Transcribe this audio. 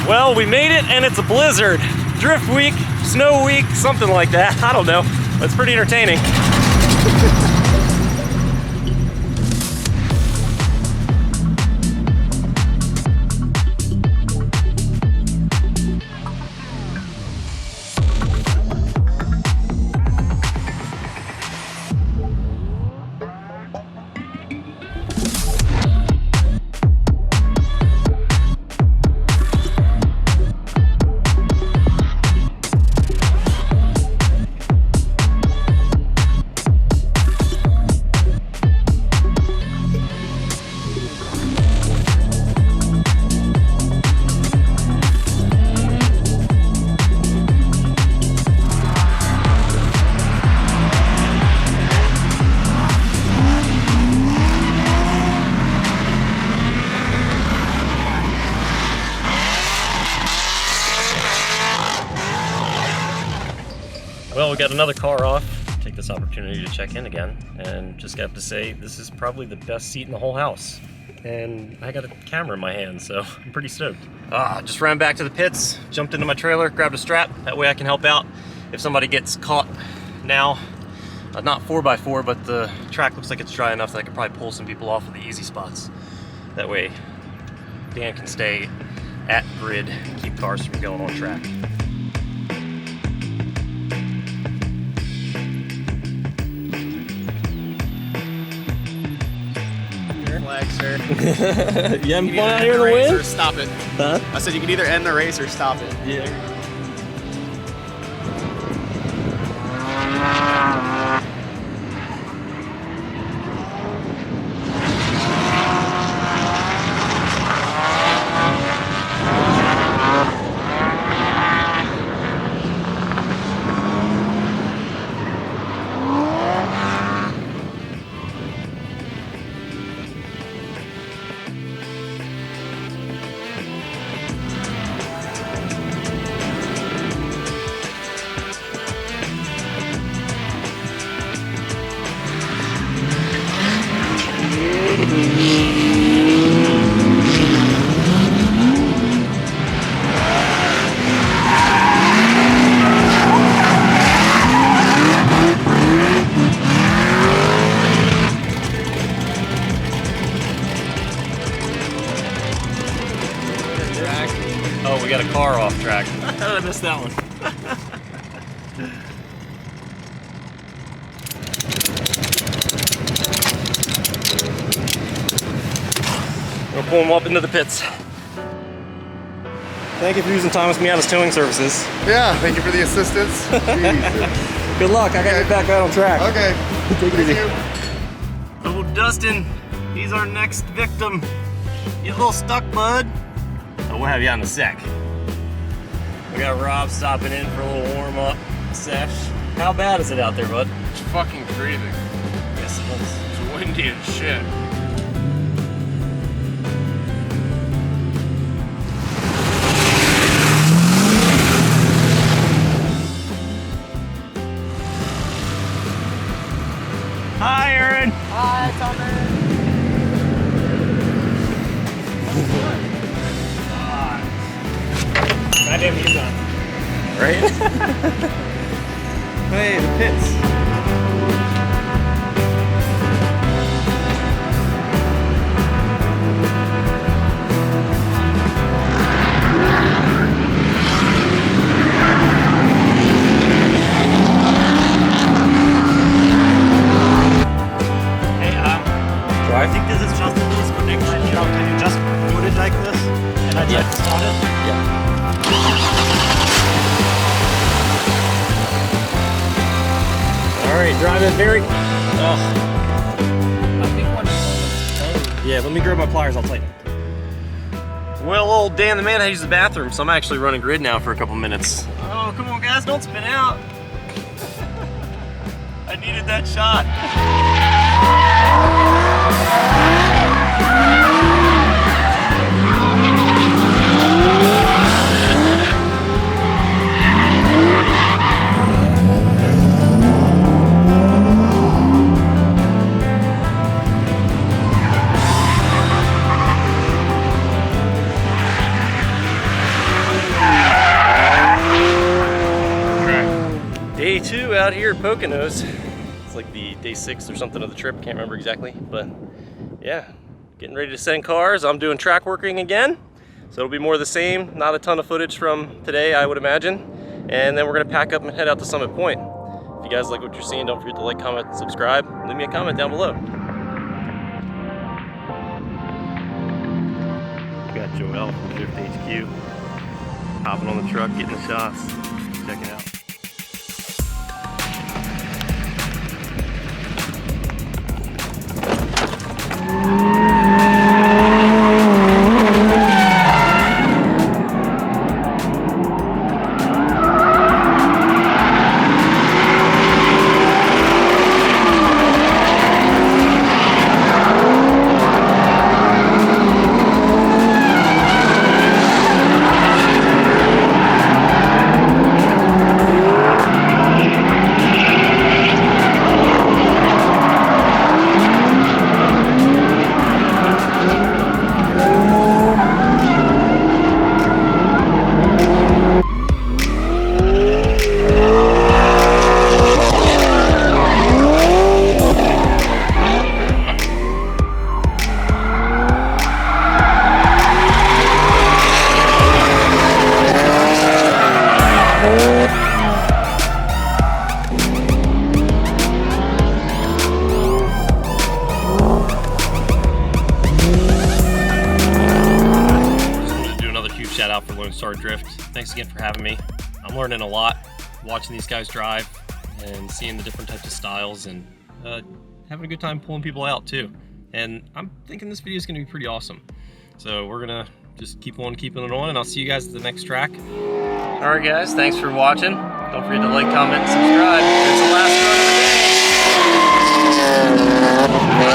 Well, we made it and it's a blizzard. Drift week, snow week, something like that. I don't know. It's pretty entertaining. Well, we got another car off. Take this opportunity to check in again, and just have to say this is probably the best seat in the whole house. And I got a camera in my hand, so I'm pretty stoked. Just ran back to the pits, jumped into my trailer, grabbed a strap. That way I can help out if somebody gets caught now. Not 4x4, but the track looks like it's dry enough that I could probably pull some people off of the easy spots. That way Dan can stay at grid and keep cars from going on track. Flag, sir. You having fun out here in the wind? Or stop it. Huh? I said you can either end the race or stop it. Yeah. Oh, we got a car off track. I missed that one. We'll pull him up into the pits. Thank you for using Thomas Miata's towing services. Yeah, thank you for the assistance. Good luck. I gotta get back out on track. Okay. Take it easy. you. Oh, Dustin, he's our next victim. You a little stuck, bud? Oh, we'll have you on in a sec. We got Rob stopping in for a little warm-up sesh. How bad is it out there, bud? It's fucking freezing. Yes, it is. It's windy as shit. Hi, Aaron. Hi, Tommy. Goddamn, he's on. Right? Hey, the pits. Hey, I think this is just a loose connection. You know, can you just put it like this? And I just start it? Yeah. Alright, driving very... I think one is Yeah, let me grab my pliers, I'll tighten. Well, old Dan the man had to use the bathroom, so I'm actually running grid now for a couple minutes. Oh, come on guys, don't spin out. I needed that shot. out here at Poconos. It's like the day 6 or something of the trip, can't remember exactly, but yeah, getting ready to send cars. I'm doing track working again, so it'll be more of the same. Not a ton of footage from today, I would imagine. And then we're gonna pack up and head out to Summit Point. If you guys like what you're seeing, don't forget to like, comment, and subscribe. Leave me a comment down below. We got Joel from Drift HQ hopping on the truck, getting the shots. Check it out. Shout out for LoneStarDrift. Thanks again for having me. I'm learning a lot watching these guys drive and seeing the different types of styles and having a good time pulling people out too. And I'm thinking this video is going to be pretty awesome. So we're going to just keep on keeping it on, and I'll see you guys at the next track. Alright guys, thanks for watching. Don't forget to like, comment, and subscribe. It's the last run of the day.